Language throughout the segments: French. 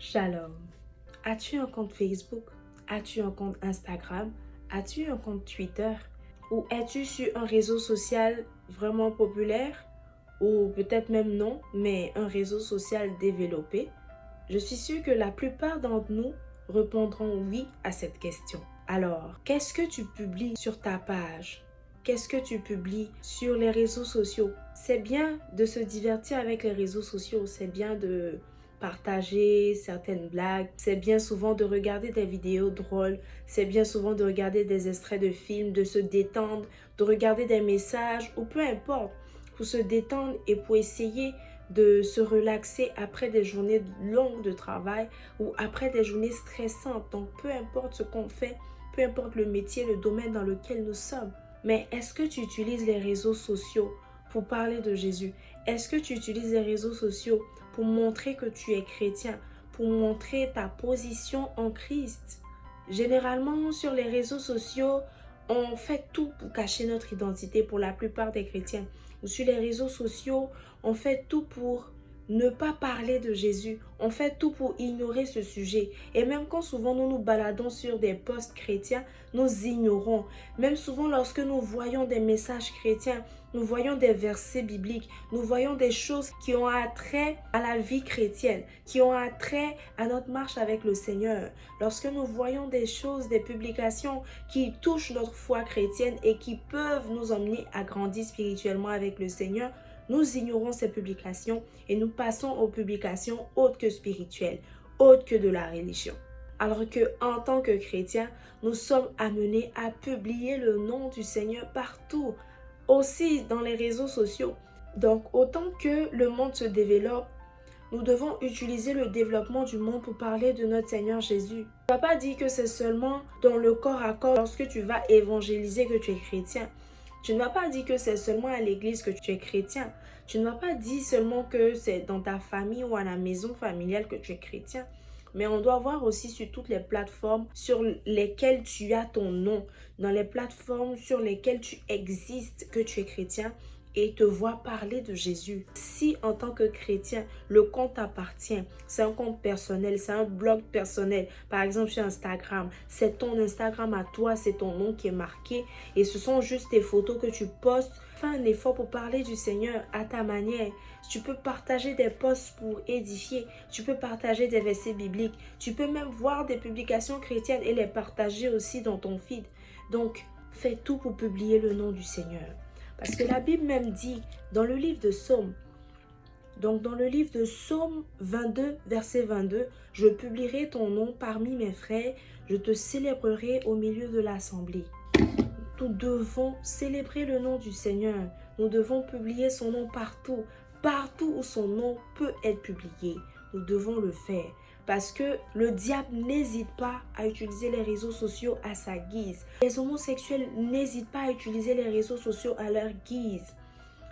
Shalom. As-tu un compte Facebook? As-tu un compte Instagram? As-tu un compte Twitter? Ou es-tu sur un réseau social vraiment populaire? Ou peut-être même non, mais un réseau social développé? Je suis sûre que la plupart d'entre nous répondront oui à cette question. Alors, qu'est-ce que tu publies sur ta page? Qu'est-ce que tu publies sur les réseaux sociaux? C'est bien de se divertir avec les réseaux sociaux, c'est bien de partager certaines blagues, c'est bien souvent de regarder des vidéos drôles, c'est bien souvent de regarder des extraits de films, de se détendre, de regarder des messages ou peu importe, pour se détendre et pour essayer de se relaxer après des journées longues de travail ou après des journées stressantes. Donc, peu importe ce qu'on fait, peu importe le métier, le domaine dans lequel nous sommes. Mais est-ce que tu utilises les réseaux sociaux pour parler de Jésus? Est-ce que tu utilises les réseaux sociaux pour montrer que tu es chrétien, pour montrer ta position en Christ? Généralement, sur les réseaux sociaux, on fait tout pour cacher notre identité pour la plupart des chrétiens. Ou sur les réseaux sociaux, on fait tout pour ne pas parler de Jésus. On fait tout pour ignorer ce sujet. Et même quand souvent nous nous baladons sur des posts chrétiens, nous ignorons. Même souvent lorsque nous voyons des messages chrétiens, nous voyons des versets bibliques, nous voyons des choses qui ont attrait à la vie chrétienne, qui ont attrait à notre marche avec le Seigneur. Lorsque nous voyons des choses, des publications qui touchent notre foi chrétienne et qui peuvent nous emmener à grandir spirituellement avec le Seigneur, nous ignorons ces publications et nous passons aux publications autres que spirituelles, autres que de la religion. Alors qu'en tant que chrétiens, nous sommes amenés à publier le nom du Seigneur partout, aussi dans les réseaux sociaux. Donc, autant que le monde se développe, nous devons utiliser le développement du monde pour parler de notre Seigneur Jésus. On ne va pas dire que c'est seulement dans le corps à corps lorsque tu vas évangéliser que tu es chrétien. Tu ne vas pas dire que c'est seulement à l'église que tu es chrétien. Tu ne vas pas dire seulement que c'est dans ta famille ou à la maison familiale que tu es chrétien. Mais on doit voir aussi sur toutes les plateformes sur lesquelles tu as ton nom, dans les plateformes sur lesquelles tu existes, que tu es chrétien et te voir parler de Jésus. Si en tant que chrétien, le compte t'appartient, c'est un compte personnel, c'est un blog personnel, par exemple sur Instagram, c'est ton Instagram à toi, c'est ton nom qui est marqué et ce sont juste tes photos que tu postes. Fais un effort pour parler du Seigneur à ta manière. Tu peux partager des posts pour édifier, tu peux partager des versets bibliques, tu peux même voir des publications chrétiennes et les partager aussi dans ton feed. Donc, fais tout pour publier le nom du Seigneur. Parce que la Bible même dit dans le livre de Psaume, donc dans le livre de Psaume 22, verset 22, « Je publierai ton nom parmi mes frères, je te célébrerai au milieu de l'assemblée. » Nous devons célébrer le nom du Seigneur. Nous devons publier son nom partout. Partout où son nom peut être publié, nous devons le faire. Parce que le diable n'hésite pas à utiliser les réseaux sociaux à sa guise. Les homosexuels n'hésitent pas à utiliser les réseaux sociaux à leur guise.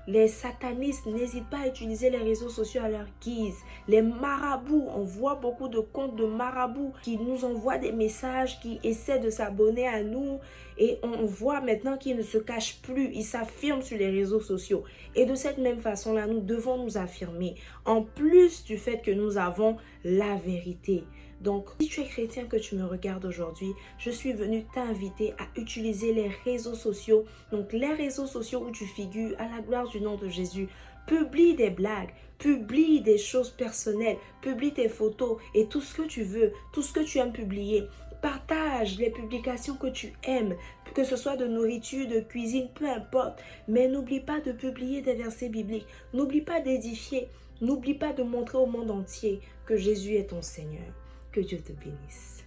Les satanistes n'hésitent pas à utiliser les réseaux sociaux à leur guise. Les marabouts, on voit beaucoup de comptes de marabouts qui nous envoient des messages, qui essaient de s'abonner à nous. Et on voit maintenant qu'ils ne se cachent plus, ils s'affirment sur les réseaux sociaux. Et de cette même façon-là, nous devons nous affirmer. En plus du fait que nous avons la vérité. Donc, si tu es chrétien que tu me regardes aujourd'hui, je suis venue t'inviter à utiliser les réseaux sociaux. Donc, les réseaux sociaux où tu figures à la gloire du nom de Jésus. Publie des blagues, publie des choses personnelles, publie tes photos et tout ce que tu veux, tout ce que tu aimes publier. Partage les publications que tu aimes, que ce soit de nourriture, de cuisine, peu importe. Mais n'oublie pas de publier des versets bibliques. N'oublie pas d'édifier. N'oublie pas de montrer au monde entier que Jésus est ton Seigneur. Que Dieu te bénisse.